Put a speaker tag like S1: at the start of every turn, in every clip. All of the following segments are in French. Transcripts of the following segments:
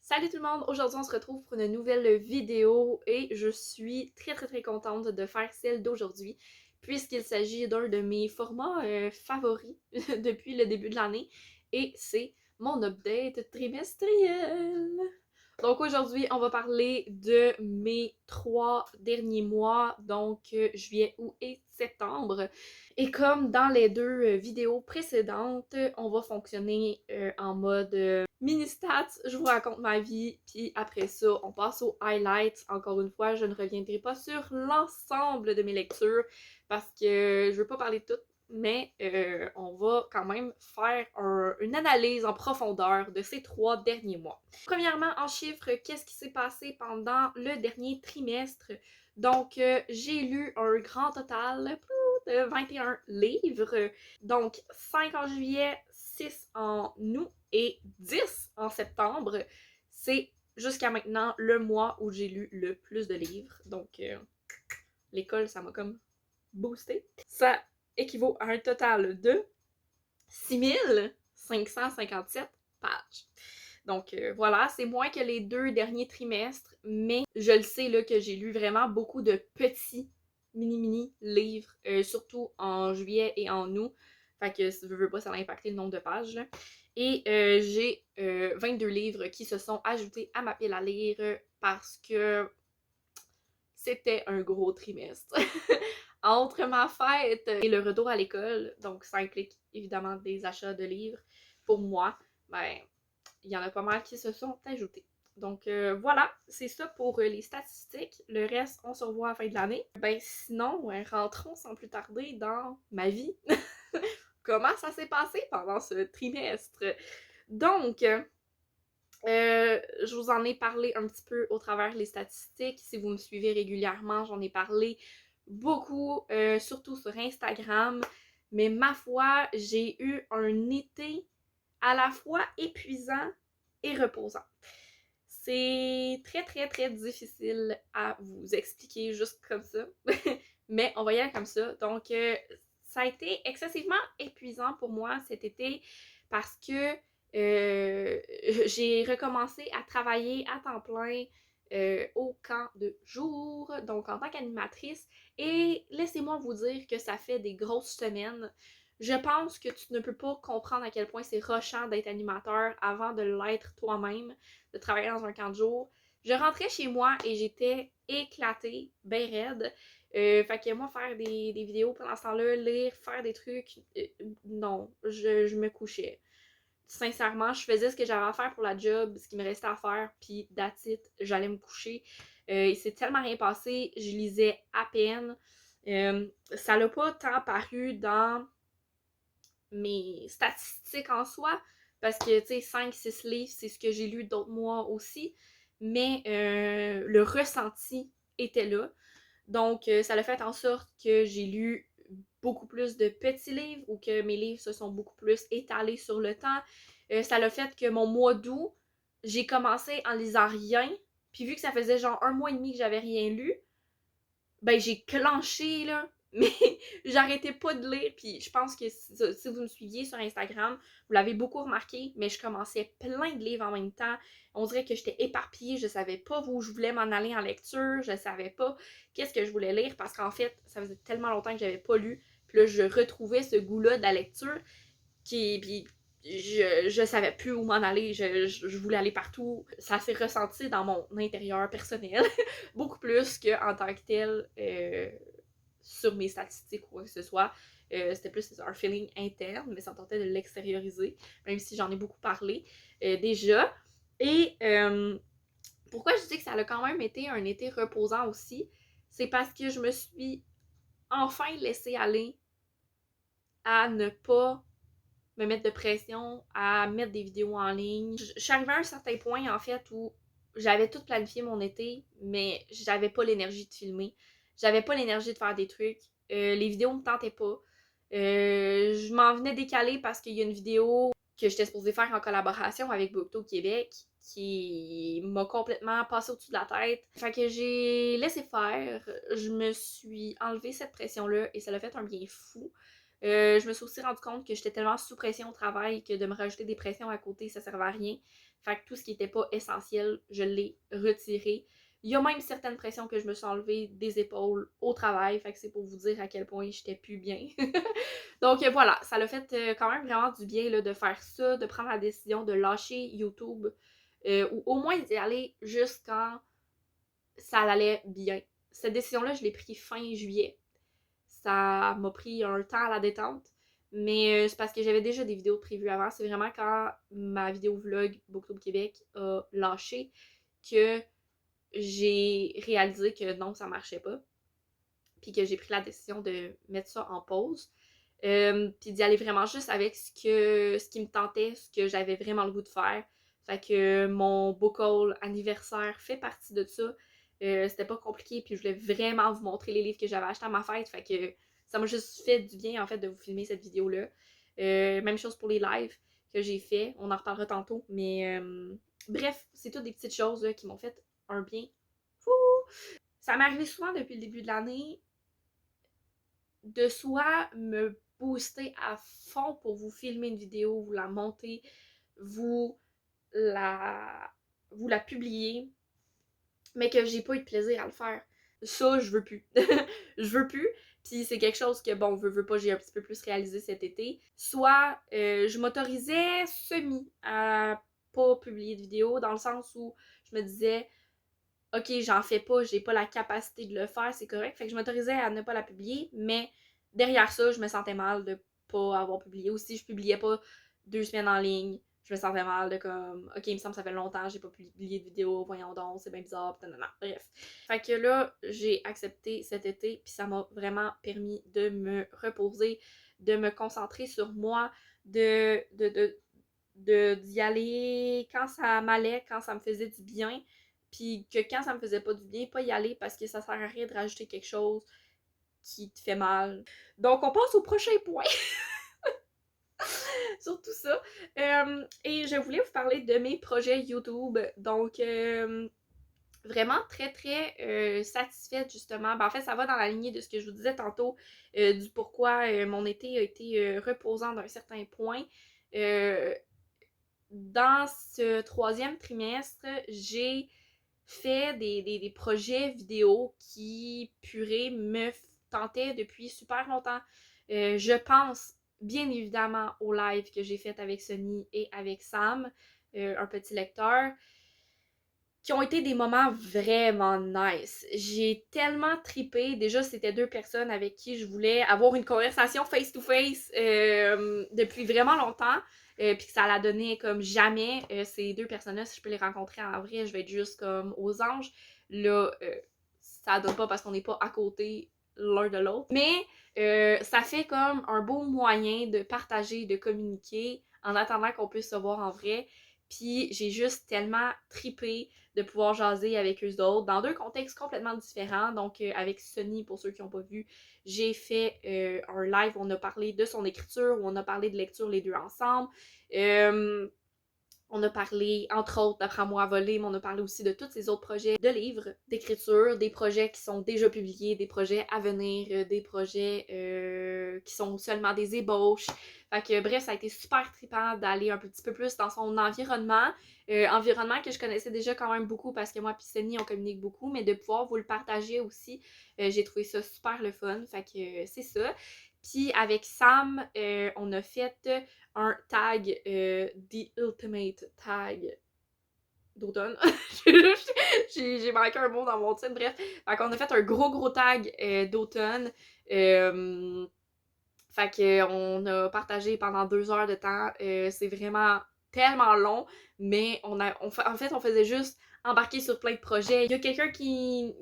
S1: Salut tout le monde! Aujourd'hui, on se retrouve pour une nouvelle vidéo et je suis très contente de faire celle d'aujourd'hui puisqu'il s'agit d'un de mes formats favoris depuis le début de l'année et c'est mon update trimestriel. Donc aujourd'hui, on va parler de mes 3 derniers mois, donc juillet, août et septembre. Et comme dans les deux vidéos précédentes, on va fonctionner en mode mini stats, je vous raconte ma vie, puis après ça, on passe aux highlights. Encore une fois, je ne reviendrai pas sur l'ensemble de mes lectures parce que je veux pas parler de tout, mais on va quand même faire une analyse en profondeur de ces 3 derniers mois. Premièrement, en chiffres, qu'est-ce qui s'est passé pendant le dernier trimestre? Donc, j'ai lu un grand total de 21 livres. Donc, 5 en juillet, 6 en août et 10 en septembre. C'est jusqu'à maintenant le mois où j'ai lu le plus de livres. Donc, l'école, ça m'a comme boosté. Ça équivaut à un total de 6557 pages. Donc voilà, c'est moins que les 2 derniers trimestres, mais je le sais là, que j'ai lu vraiment beaucoup de petits mini livres, surtout en juillet et en août. Fait que si tu veux pas, ça va impacter le nombre de pages. Là. Et j'ai 22 livres qui se sont ajoutés à ma pile à lire parce que c'était un gros trimestre. Entre ma fête et le retour à l'école, donc ça implique évidemment des achats de livres, pour moi, ben, il y en a pas mal qui se sont ajoutés. Donc voilà, c'est ça pour les statistiques. Le reste, on se revoit à la fin de l'année. Ben sinon, rentrons sans plus tarder dans ma vie. Comment ça s'est passé pendant ce trimestre? Donc, je vous en ai parlé un petit peu au travers des statistiques. Si vous me suivez régulièrement, j'en ai parlé beaucoup, surtout sur Instagram. Mais ma foi, j'ai eu un été à la fois épuisant et reposant. C'est très difficile à vous expliquer juste comme ça. Mais on va y aller comme ça. Donc, ça a été excessivement épuisant pour moi cet été parce que j'ai recommencé à travailler à temps plein au camp de jour, donc en tant qu'animatrice. Et laissez-moi vous dire que ça fait des grosses semaines. Je pense que tu ne peux pas comprendre à quel point c'est rushant d'être animateur avant de l'être toi-même, de travailler dans un camp de jour. Je rentrais chez moi et j'étais éclatée, ben raide. Fait que moi, faire des vidéos pendant ce temps-là, lire, faire des trucs, non, je me couchais. Sincèrement, je faisais ce que j'avais à faire pour la job, ce qui me restait à faire, puis that's it, j'allais me coucher. Il s'est tellement rien passé, je lisais à peine. Ça l'a pas tant paru dans mes statistiques en soi, parce que, tu sais, 5-6 livres, c'est ce que j'ai lu d'autres mois aussi, mais le ressenti était là. Donc, ça a fait en sorte que j'ai lu beaucoup plus de petits livres ou que mes livres se sont beaucoup plus étalés sur le temps. Ça a fait que mon mois d'août, j'ai commencé en lisant rien, puis vu que ça faisait genre 1 mois et demi que j'avais rien lu, ben j'ai clenché là, mais j'arrêtais pas de lire, puis je pense que si vous me suiviez sur Instagram, vous l'avez beaucoup remarqué, mais je commençais plein de livres en même temps. On dirait que j'étais éparpillée, je savais pas où je voulais m'en aller en lecture, je savais pas qu'est-ce que je voulais lire, parce qu'en fait, ça faisait tellement longtemps que j'avais pas lu, puis là, je retrouvais ce goût-là de la lecture, puis je savais plus où m'en aller, je voulais aller partout. Ça s'est ressenti dans mon intérieur personnel, beaucoup plus qu'en tant que tel sur mes statistiques ou quoi que ce soit. C'était plus un feeling interne, mais ça me tentait de l'extérioriser, même si j'en ai beaucoup parlé déjà. Et pourquoi je dis que ça a quand même été un été reposant aussi, c'est parce que je me suis enfin laissée aller à ne pas me mettre de pression, à mettre des vidéos en ligne. Je suis arrivée à un certain point, en fait, où j'avais tout planifié mon été, mais j'avais pas l'énergie de filmer. J'avais pas l'énergie de faire des trucs. Les vidéos me tentaient pas. Je m'en venais décaler parce qu'il y a une vidéo que j'étais supposée faire en collaboration avec Bookto Québec qui m'a complètement passé au-dessus de la tête. Fait que j'ai laissé faire. Je me suis enlevé cette pression-là et ça l'a fait un bien fou. Je me suis aussi rendu compte que j'étais tellement sous pression au travail que de me rajouter des pressions à côté, ça servait à rien. Fait que tout ce qui était pas essentiel, je l'ai retiré. Il y a même certaines pressions que je me suis enlevées des épaules au travail, fait que c'est pour vous dire à quel point j'étais plus bien. Donc voilà, ça l'a fait quand même vraiment du bien là, de faire ça, de prendre la décision de lâcher YouTube, ou au moins d'y aller juste quand ça allait bien. Cette décision-là, je l'ai prise fin juillet. Ça m'a pris un temps à la détente, mais c'est parce que j'avais déjà des vidéos prévues avant. C'est vraiment quand ma vidéo vlog Booktube Québec a lâché que j'ai réalisé que non, ça marchait pas. Puis que j'ai pris la décision de mettre ça en pause. Puis d'y aller vraiment juste avec ce qui me tentait, ce que j'avais vraiment le goût de faire. Fait que mon book haul anniversaire fait partie de ça. C'était pas compliqué, puis je voulais vraiment vous montrer les livres que j'avais achetés à ma fête. Fait que ça m'a juste fait du bien en fait de vous filmer cette vidéo-là. Même chose pour les lives que j'ai fait. On en reparlera tantôt. Mais bref, c'est toutes des petites choses là, qui m'ont fait un bien fou. Ça m'est arrivé souvent depuis le début de l'année de soit me booster à fond pour vous filmer une vidéo, vous la monter, vous la, vous la publier, mais que j'ai pas eu de plaisir à le faire. Ça, je veux plus. Je veux plus. Puis c'est quelque chose que, bon, veux pas, j'ai un petit peu plus réalisé cet été. Soit je m'autorisais semi à pas publier de vidéo, dans le sens où je me disais, ok, j'en fais pas, j'ai pas la capacité de le faire, c'est correct. Fait que je m'autorisais à ne pas la publier, mais derrière ça, je me sentais mal de pas avoir publié. Aussi, je publiais pas 2 semaines en ligne. Je me sentais mal de comme, ok, il me semble que ça fait longtemps, j'ai pas publié de vidéo, voyons donc, c'est bien bizarre, non, bref. Fait que là, j'ai accepté cet été, puis ça m'a vraiment permis de me reposer, de me concentrer sur moi, d'y aller quand ça m'allait, quand ça me faisait du bien, puis que quand ça me faisait pas du bien, pas y aller parce que ça sert à rien de rajouter quelque chose qui te fait mal. Donc on passe au prochain point sur tout ça. Et je voulais vous parler de mes projets YouTube. Donc vraiment très très satisfaite justement. Ben, en fait, ça va dans la lignée de ce que je vous disais tantôt, du pourquoi mon été a été reposant d'un certain point. Dans ce troisième trimestre, j'ai fait des projets vidéo qui, purée, me tentaient depuis super longtemps. Je pense bien évidemment au live que j'ai fait avec Sony et avec Sam, un petit lecteur, qui ont été des moments vraiment nice. J'ai tellement tripé. Déjà, c'était 2 personnes avec qui je voulais avoir une conversation face-to-face depuis vraiment longtemps. Puis que ça l'a donné comme jamais. Ces 2 personnes-là, si je peux les rencontrer en vrai, je vais être juste comme aux anges. Là, ça donne pas parce qu'on n'est pas à côté l'un de l'autre. Mais ça fait comme un beau moyen de partager, de communiquer en attendant qu'on puisse se voir en vrai. Puis j'ai juste tellement tripé de pouvoir jaser avec eux autres dans 2 contextes complètement différents. Donc avec Sony, pour ceux qui n'ont pas vu, j'ai fait un live où on a parlé de son écriture, où on a parlé de lecture les deux ensemble. On a parlé, entre autres, d'Apprends moi à voler, mais on a parlé aussi de tous ces autres projets de livres, d'écriture, des projets qui sont déjà publiés, des projets à venir, des projets qui sont seulement des ébauches. Fait que bref, ça a été super trippant d'aller un petit peu plus dans son environnement. Environnement que je connaissais déjà quand même beaucoup parce que moi et Sony, on communique beaucoup, mais de pouvoir vous le partager aussi, j'ai trouvé ça super le fun. Fait que c'est ça. Puis avec Sam, on a fait un tag, The Ultimate Tag d'automne. J'ai manqué un mot dans mon titre, bref. Fait qu'on a fait un gros tag d'automne. Fait qu'on a partagé pendant 2 heures de temps. C'est vraiment tellement long, mais en fait, on faisait juste embarquer sur plein de projets. Il y a quelqu'un qui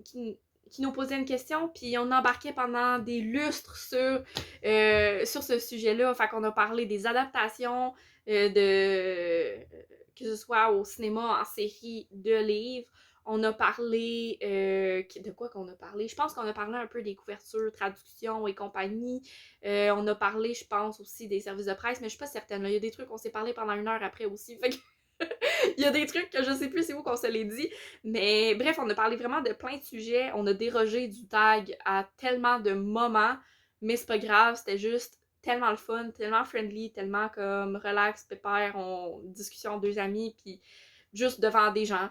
S1: nous posait une question, puis on embarquait pendant des lustres sur ce sujet-là. Fait qu'on a parlé des adaptations que ce soit au cinéma, en série, de livres. On a parlé... de quoi qu'on a parlé? Je pense qu'on a parlé un peu des couvertures, traductions et compagnie. On a parlé, je pense, aussi des services de presse, mais je suis pas certaine. Là. Il y a des trucs qu'on s'est parlé pendant 1 heure après aussi. Fait que il y a des trucs que je sais plus c'est où qu'on se les dit. Mais bref, on a parlé vraiment de plein de sujets. On a dérogé du tag à tellement de moments. Mais c'est pas grave, c'était juste tellement le fun, tellement friendly, tellement comme relax, pépère, discussion 2 amis. Puis juste devant des gens.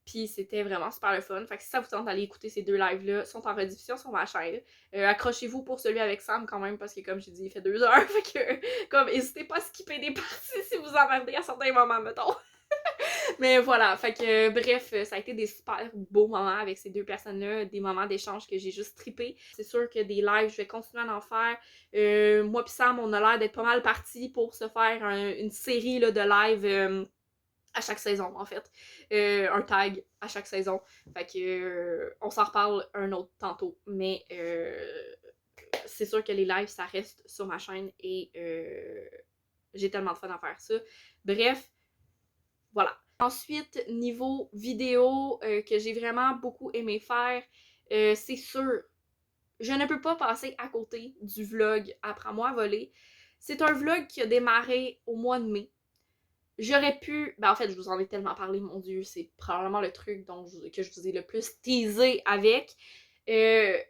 S1: Puis c'était vraiment super le fun. Fait que si ça vous tente d'aller écouter ces deux lives-là, sont en rediffusion sur ma chaîne. Accrochez-vous pour celui avec Sam quand même, parce que comme j'ai dit, il fait 2 heures. Fait que, comme, n'hésitez pas à skipper des parties si vous emmerdez à certains moments, mettons. Mais voilà, fait que bref, ça a été des super beaux moments avec ces deux personnes-là, des moments d'échange que j'ai juste trippé. C'est sûr que des lives, je vais continuer à en faire. Moi pis Sam, on a l'air d'être pas mal partis pour se faire une série là, de lives à chaque saison, en fait. Un tag à chaque saison. Fait que on s'en reparle un autre tantôt. Mais c'est sûr que les lives, ça reste sur ma chaîne et j'ai tellement de fun à faire ça. Bref, voilà. Ensuite, niveau vidéo que j'ai vraiment beaucoup aimé faire, c'est sûr, je ne peux pas passer à côté du vlog Apprends-moi à voler. C'est un vlog qui a démarré au mois de mai. J'aurais pu... Ben en fait, je vous en ai tellement parlé, mon Dieu, c'est probablement le truc que je vous ai le plus teasé avec. J'ai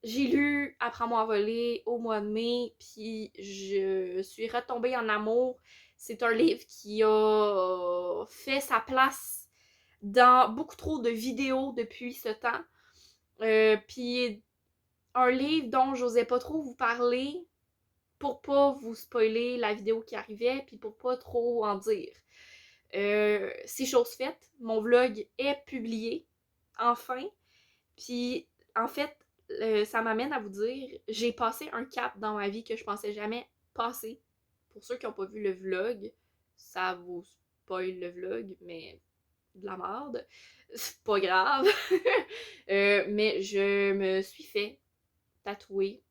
S1: lu Apprends-moi à voler au mois de mai, puis je suis retombée en amour. C'est un livre qui a fait sa place dans beaucoup trop de vidéos depuis ce temps. Puis un livre dont j'osais pas trop vous parler pour pas vous spoiler la vidéo qui arrivait, puis pour pas trop en dire. C'est chose faite, mon vlog est publié, enfin. Puis en fait, ça m'amène à vous dire, j'ai passé un cap dans ma vie que je pensais jamais passer. Pour ceux qui n'ont pas vu le vlog, ça vous spoil le vlog, mais de la merde. C'est pas grave. Mais je me suis fait tatouer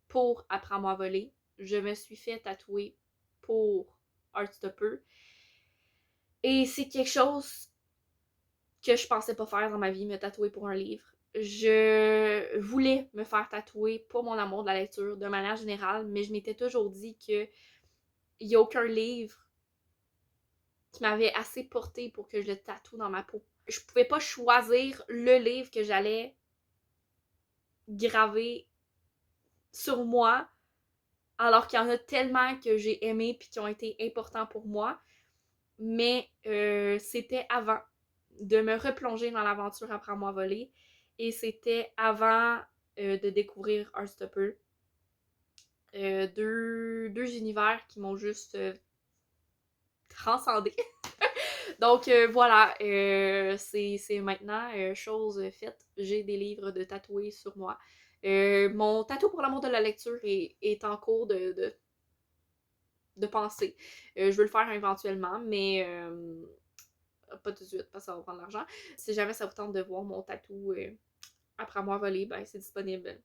S1: pour Apprends-moi à voler. Je me suis fait tatouer pour Heartstopper. Et c'est quelque chose que je pensais pas faire dans ma vie, me tatouer pour un livre. Je voulais me faire tatouer pour mon amour de la lecture de manière générale, mais je m'étais toujours dit que il n'y a aucun livre qui m'avait assez porté pour que je le tatoue dans ma peau. Je pouvais pas choisir le livre que j'allais graver sur moi, alors qu'il y en a tellement que j'ai aimé puis qui ont été importants pour moi. Mais c'était avant de me replonger dans l'aventure Apprends-moi à voler. Et c'était avant de découvrir Heartstopper. Deux univers qui m'ont juste transcendé. Donc voilà, c'est maintenant chose faite. J'ai des livres de tatoués sur moi. Mon tatou pour l'amour de la lecture est en cours de pensée. Je veux le faire éventuellement, mais pas tout de suite parce que ça va prendre de l'argent. Si jamais ça vous tente de voir mon tatou après moi voler, ben c'est disponible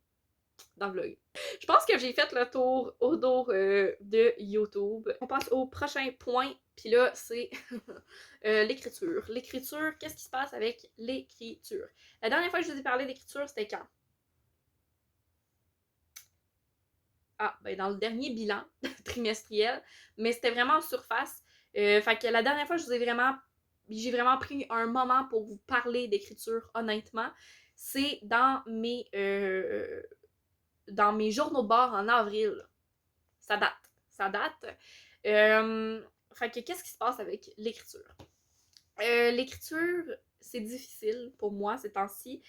S1: dans le vlog. Je pense que j'ai fait le tour autour de YouTube. On passe au prochain point, puis là c'est l'écriture. L'écriture, qu'est-ce qui se passe avec l'écriture? La dernière fois que je vous ai parlé d'écriture, c'était quand? Ah, ben dans le dernier bilan trimestriel, mais c'était vraiment en surface. Fait que la dernière fois, j'ai vraiment pris un moment pour vous parler d'écriture, honnêtement. C'est dans mes journaux de bord en avril. Ça date. Fait que qu'est-ce qui se passe avec l'écriture? L'écriture, c'est difficile pour moi ces temps-ci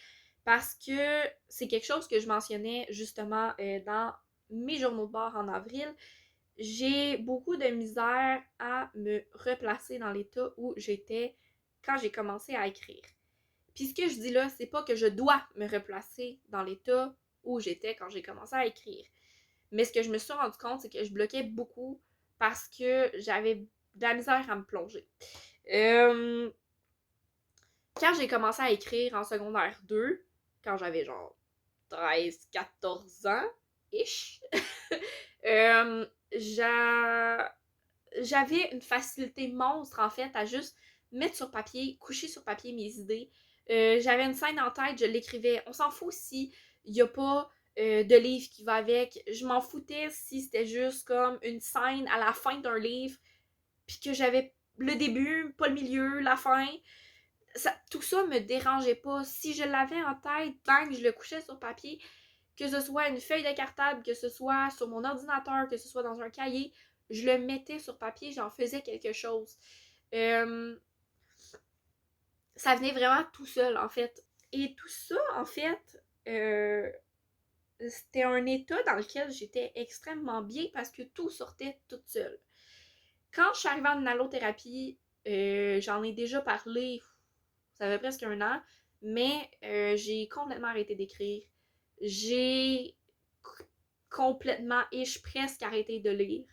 S1: parce que c'est quelque chose que je mentionnais justement dans mes journaux de bord en avril. J'ai beaucoup de misère à me replacer dans l'état où j'étais quand j'ai commencé à écrire. Puis ce que je dis là, c'est pas que je dois me replacer dans l'état où j'étais quand j'ai commencé à écrire. Mais ce que je me suis rendu compte, c'est que je bloquais beaucoup parce que j'avais de la misère à me plonger. Quand j'ai commencé à écrire en secondaire 2, quand j'avais genre 13-14 ans, ish, j'avais une facilité monstre en fait à juste mettre sur papier, coucher sur papier mes idées. J'avais une scène en tête, je l'écrivais. On s'en fout si il n'y a pas de livre qui va avec. Je m'en foutais si c'était juste comme une scène à la fin d'un livre, puis que j'avais le début, pas le milieu, la fin. Tout ça me dérangeait pas. Si je l'avais en tête, bang, je le couchais sur papier, que ce soit une feuille de cartable, que ce soit sur mon ordinateur, que ce soit dans un cahier, je le mettais sur papier, j'en faisais quelque chose. Ça venait vraiment tout seul, en fait. Et tout ça, en fait, c'était un état dans lequel j'étais extrêmement bien parce que tout sortait toute seule. Quand je suis arrivée en inhalothérapie, j'en ai déjà parlé, ça fait presque 1 an, mais j'ai complètement arrêté d'écrire. J'ai complètement, presque arrêté de lire.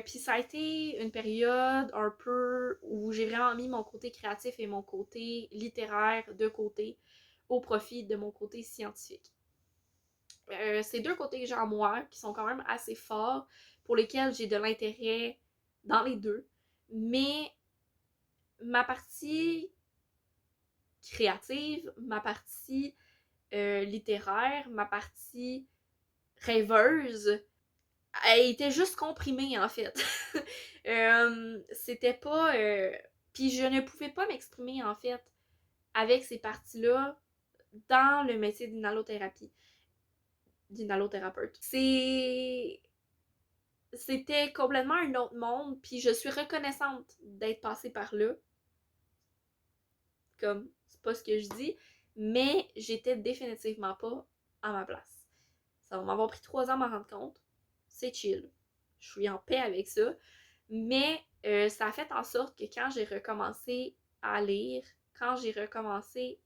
S1: Puis ça a été une période un peu où j'ai vraiment mis mon côté créatif et mon côté littéraire de côté au profit de mon côté scientifique. C'est 2 côtés que j'ai en moi qui sont quand même assez forts, pour lesquels j'ai de l'intérêt dans les 2. Mais ma partie créative, ma partie littéraire, ma partie rêveuse, elle était juste comprimée en fait. C'était pas. Puis je ne pouvais pas m'exprimer en fait avec ces parties-là dans le métier d'inhalothérapeute. C'était complètement un autre monde, puis je suis reconnaissante d'être passée par là. Comme, c'est pas ce que je dis, mais j'étais définitivement pas à ma place. Ça va m'avoir pris 3 ans à m'en rendre compte. C'est chill. Je suis en paix avec ça. Mais ça a fait en sorte que quand j'ai recommencé à lire, quand j'ai recommencé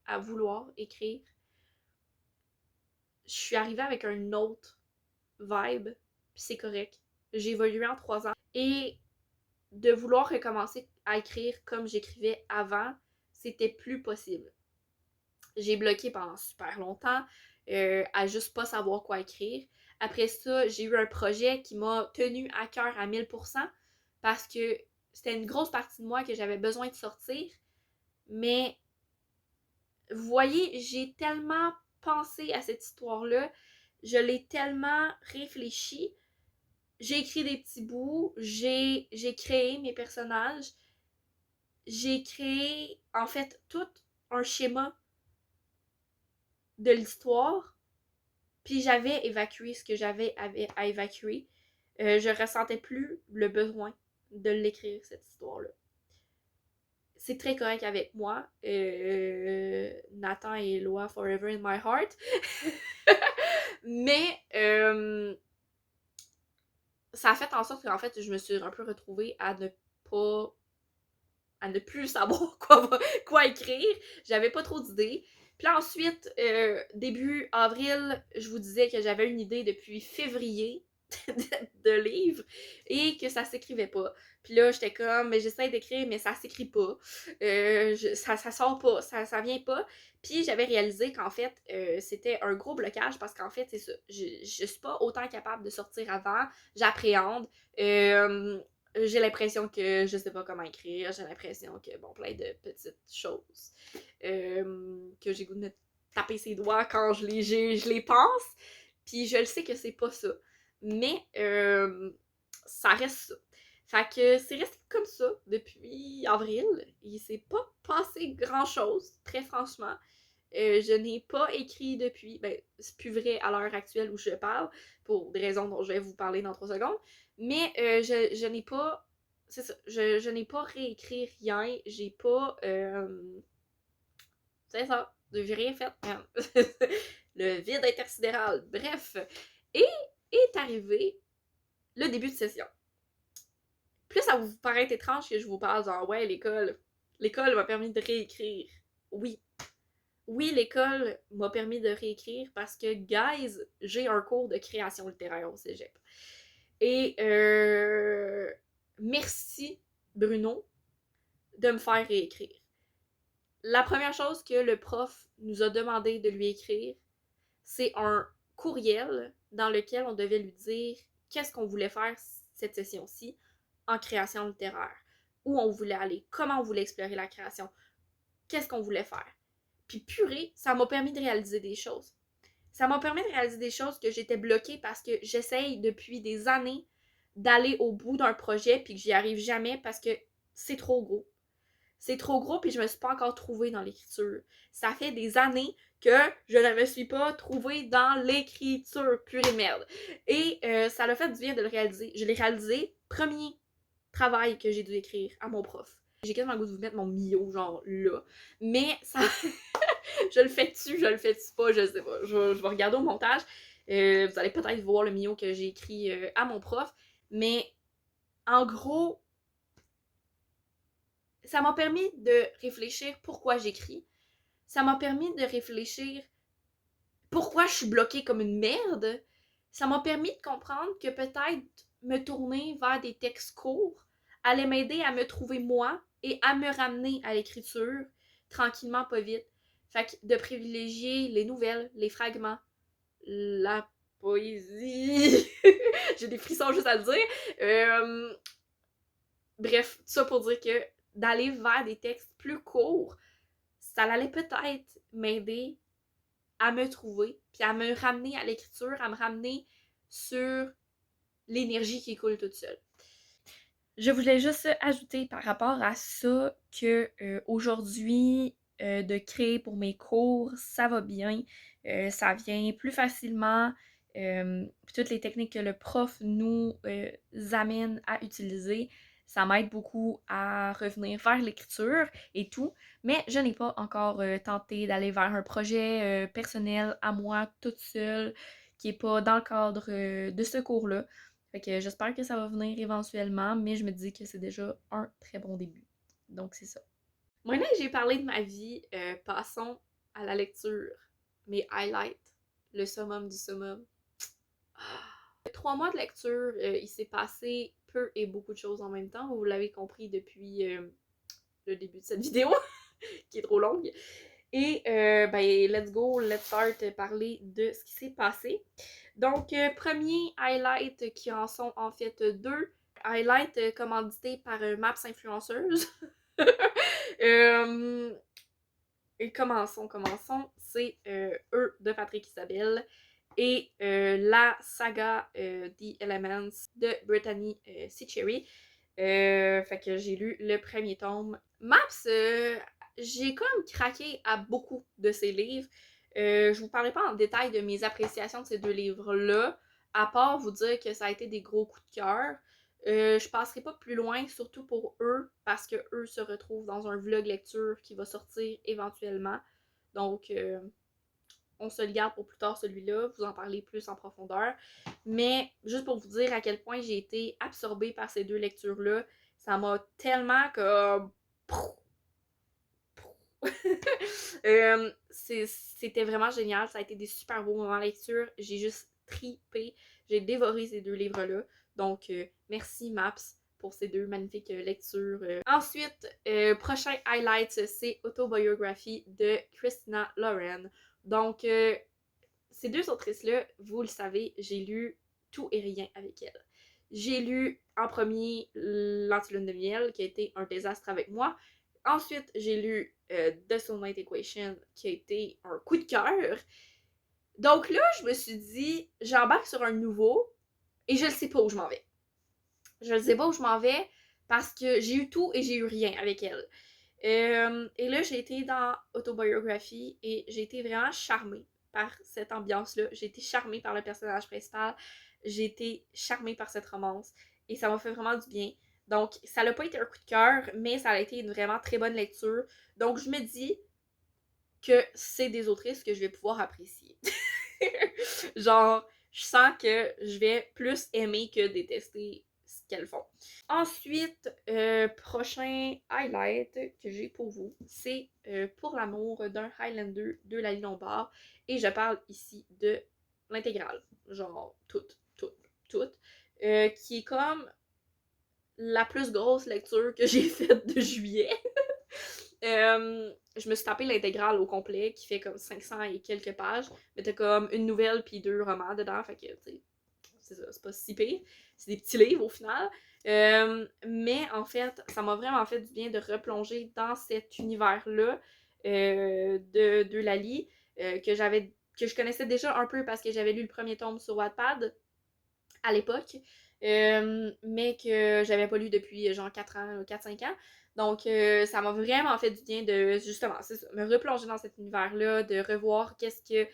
S1: à vouloir écrire, je suis arrivée avec un autre vibe, puis c'est correct. J'ai évolué en 3 ans. Et de vouloir recommencer à écrire comme j'écrivais avant, c'était plus possible. J'ai bloqué pendant super longtemps à juste pas savoir quoi écrire. Après ça, j'ai eu un projet qui m'a tenu à cœur à 1000% parce que c'était une grosse partie de moi que j'avais besoin de sortir. Mais vous voyez, j'ai tellement pensé à cette histoire-là, je l'ai tellement réfléchi. J'ai écrit des petits bouts, j'ai créé mes personnages, j'ai créé en fait tout un schéma de l'histoire, puis j'avais évacué ce que j'avais à évacuer. Je ressentais plus le besoin de l'écrire, cette histoire-là. C'est très correct avec moi. Nathan et Eloi, forever in my heart. Mais ça a fait en sorte qu'en fait, je me suis un peu retrouvée à ne plus savoir quoi écrire. J'avais pas trop d'idées. Puis là, ensuite, début avril, je vous disais que j'avais une idée depuis février de livre et que ça s'écrivait pas. Puis là, j'étais comme, mais j'essaie d'écrire, mais ça s'écrit pas. Ça sort pas, ça vient pas. Puis j'avais réalisé qu'en fait, c'était un gros blocage parce qu'en fait, c'est ça. Je suis pas autant capable de sortir avant. J'appréhende. J'ai l'impression que je sais pas comment écrire, j'ai l'impression que, bon, plein de petites choses que j'ai goût de me taper ses doigts quand je les pense, puis je le sais que c'est pas ça, mais ça reste ça. Fait que c'est resté comme ça depuis avril, il s'est pas passé grand chose, très franchement. Je n'ai pas écrit depuis, ben c'est plus vrai à l'heure actuelle où je parle, pour des raisons dont je vais vous parler dans 3 secondes, mais je n'ai pas, c'est ça, je n'ai pas réécrit rien, j'ai pas, c'est ça, j'ai rien fait, le vide intersidéral, bref, et est arrivé le début de session. Plus ça vous paraît étrange que je vous parle genre, ouais, l'école m'a permis de réécrire, oui, l'école m'a permis de réécrire parce que, guys, j'ai un cours de création littéraire au cégep. Et merci, Bruno, de me faire réécrire. La première chose que le prof nous a demandé de lui écrire, c'est un courriel dans lequel on devait lui dire qu'est-ce qu'on voulait faire cette session-ci en création littéraire. Où on voulait aller, comment on voulait explorer la création, qu'est-ce qu'on voulait faire. Puis purée, ça m'a permis de réaliser des choses. Ça m'a permis de réaliser des choses que j'étais bloquée parce que j'essaye depuis des années d'aller au bout d'un projet puis que j'y arrive jamais parce que c'est trop gros. c'est trop gros puis je me suis pas encore trouvée dans l'écriture. Ça fait des années que je ne me suis pas trouvée dans l'écriture, purée de merde. Et ça l'a fait du bien de le réaliser. Je l'ai réalisé, premier travail que j'ai dû écrire à mon prof. J'ai quasiment le goût de vous mettre mon mio, genre là. Mais ça. Je le fais-tu, je le fais-tu pas, je sais pas. Je vais regarder au montage. Vous allez peut-être voir le mio que j'ai écrit à mon prof. Mais en gros, ça m'a permis de réfléchir pourquoi j'écris. Ça m'a permis de réfléchir pourquoi je suis bloquée comme une merde. Ça m'a permis de comprendre que peut-être me tourner vers des textes courts allait m'aider à me trouver moi et à me ramener à l'écriture tranquillement, pas vite. Fait que de privilégier les nouvelles, les fragments, la poésie. J'ai des frissons juste à le dire. Bref, tout ça pour dire que d'aller vers des textes plus courts, ça allait peut-être m'aider à me trouver, puis à me ramener à l'écriture, à me ramener sur l'énergie qui coule toute seule. Je voulais juste ajouter par rapport à ça que aujourd'hui, de créer pour mes cours, ça va bien. Ça vient plus facilement. Toutes les techniques que le prof nous amène à utiliser, ça m'aide beaucoup à revenir vers l'écriture et tout. Mais je n'ai pas encore tenté d'aller vers un projet personnel à moi toute seule qui n'est pas dans le cadre de ce cours-là. Fait que j'espère que ça va venir éventuellement, mais je me dis que c'est déjà un très bon début. Donc c'est ça. Maintenant que j'ai parlé de ma vie, passons à la lecture. Mes highlights, le summum du summum. 3 mois de lecture, il s'est passé peu et beaucoup de choses en même temps. Vous l'avez compris depuis le début de cette vidéo, qui est trop longue. Et ben, let's go, let's start parler de ce qui s'est passé. Donc, premier highlight qui en sont en fait 2. Highlight commandité par Maps Influenceuse. Et commençons. C'est eux de Patrick Isabelle et la saga The Elements de Brittany Seachery. Fait que j'ai lu le premier tome. Maps, j'ai comme craqué à beaucoup de ces livres. Je vous parlerai pas en détail de mes appréciations de ces 2 livres-là, à part vous dire que ça a été des gros coups de cœur. Je passerai pas plus loin, surtout pour eux, parce que eux se retrouvent dans un vlog lecture qui va sortir éventuellement. Donc, on se le garde pour plus tard celui-là, vous en parlez plus en profondeur. Mais juste pour vous dire à quel point j'ai été absorbée par ces 2 lectures-là, ça m'a tellement comme... C'était vraiment génial, ça a été des super beaux moments de lecture, j'ai juste tripé, j'ai dévoré ces 2 livres-là. Donc, merci Maps pour ces 2 magnifiques lectures. Ensuite, prochain highlight, c'est Autobiographie de Christina Lauren. Donc, ces 2 autrices-là, vous le savez, j'ai lu tout et rien avec elles. J'ai lu en premier L'Antilune de miel, qui a été un désastre avec moi. Ensuite, j'ai lu The Soulmate Equation, qui a été un coup de cœur. Donc là, je me suis dit, j'embarque sur un nouveau et je ne sais pas où je m'en vais. Je ne sais pas où je m'en vais parce que j'ai eu tout et j'ai eu rien avec elle. Et là, j'ai été dans Autobiographie et j'ai été vraiment charmée par cette ambiance-là. J'ai été charmée par le personnage principal. J'ai été charmée par cette romance. Et ça m'a fait vraiment du bien. Donc, ça n'a pas été un coup de cœur, mais ça a été une vraiment très bonne lecture. Donc, je me dis que c'est des autrices que je vais pouvoir apprécier. Genre, je sens que je vais plus aimer que détester ce qu'elles font. Ensuite, prochain highlight que j'ai pour vous, c'est Pour l'amour d'un Highlander de Laly Lombard. Et je parle ici de l'intégrale. Genre, toute. Qui est comme la plus grosse lecture que j'ai faite de juillet. Je me suis tapé l'intégrale au complet qui fait comme 500 et quelques pages. Mais t'as comme une nouvelle puis 2 romans dedans. Fait que, tu sais, c'est ça, c'est pas si pire. C'est des petits livres au final. Mais en fait, ça m'a vraiment fait du bien de replonger dans cet univers-là de Laly que je connaissais déjà un peu parce que j'avais lu le premier tome sur Wattpad à l'époque. mais que j'avais pas lu depuis genre 4 ans, 4-5 ans. Donc, ça m'a vraiment fait du bien de, justement, c'est ça, me replonger dans cet univers-là, de revoir qu'est-ce que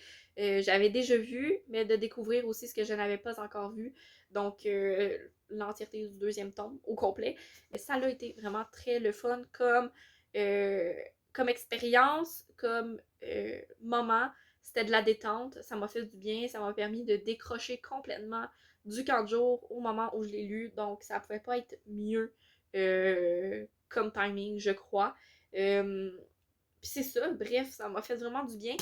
S1: j'avais déjà vu, mais de découvrir aussi ce que je n'avais pas encore vu. Donc, l'entièreté du deuxième tome au complet. Mais ça a été vraiment très le fun euh, comme expérience, comme moment. C'était de la détente, ça m'a fait du bien, ça m'a permis de décrocher complètement du camp de jour au moment où je l'ai lu, donc ça pouvait pas être mieux comme timing, je crois. Puis c'est ça, bref, ça m'a fait vraiment du bien.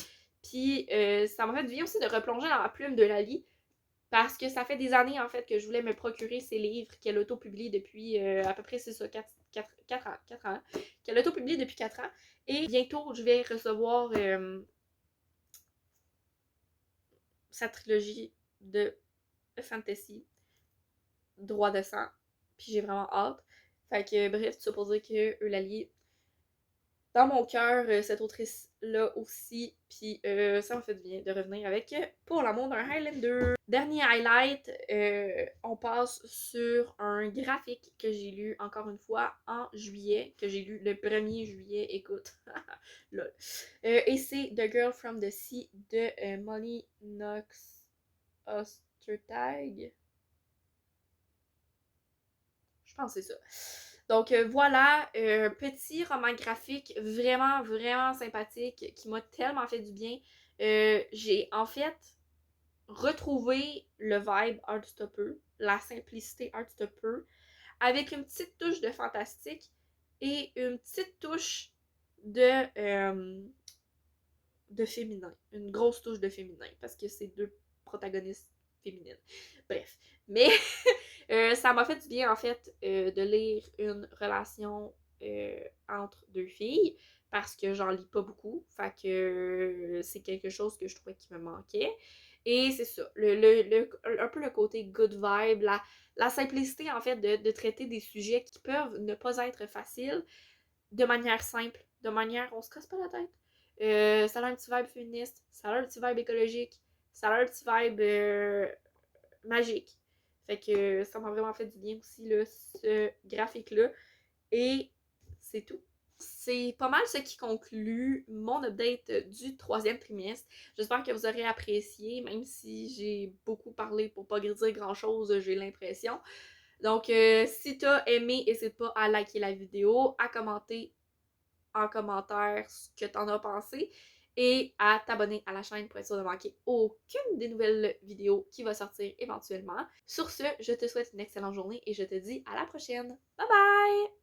S1: Puis ça m'a fait du bien aussi de replonger dans la plume de Lali, parce que ça fait des années en fait que je voulais me procurer ces livres qu'elle auto-publie depuis à peu près, c'est ça, 4 ans. Qu'elle auto-publie depuis 4 ans. Et bientôt, je vais recevoir sa trilogie de fantasy, droit de sang. Puis j'ai vraiment hâte. Fait que bref, tout ça pour dire que Eulalie, dans mon cœur, cette autrice-là aussi. Puis ça m'a fait du bien de revenir avec Pour l'amour d'un Highlander. Dernier highlight, on passe sur un graphique que j'ai lu encore une fois en juillet, que j'ai lu le 1er juillet, écoute. Lol. Et c'est The Girl from the Sea de Molly Knox Ostertag. Je pense que c'est ça. Donc voilà, petit roman graphique vraiment, vraiment sympathique qui m'a tellement fait du bien. J'ai en fait retrouvé le vibe Heartstopper, la simplicité Heartstopper, avec une petite touche de fantastique et une petite touche de, de féminin. Une grosse touche de féminin, parce que c'est deux protagonistes féminines. Bref. Mais ça m'a fait du bien, en fait, de lire une relation entre deux filles, parce que j'en lis pas beaucoup. Fait que c'est quelque chose que je trouvais qui me manquait. Et c'est ça, un peu le côté good vibe, la simplicité, en fait, de traiter des sujets qui peuvent ne pas être faciles de manière simple, de manière on se casse pas la tête. Ça a un petit vibe féministe, ça a un petit vibe écologique, ça a un petit vibe magique. Fait que ça m'a vraiment fait du bien aussi, là, ce graphique-là. Et c'est tout. C'est pas mal ce qui conclut mon update du 3e trimestre. J'espère que vous aurez apprécié, même si j'ai beaucoup parlé pour pas dire grand-chose, j'ai l'impression. Donc, si t'as aimé, n'hésite pas à liker la vidéo, à commenter en commentaire ce que t'en as pensé et à t'abonner à la chaîne pour être sûr de manquer aucune des nouvelles vidéos qui va sortir éventuellement. Sur ce, je te souhaite une excellente journée et je te dis à la prochaine. Bye bye!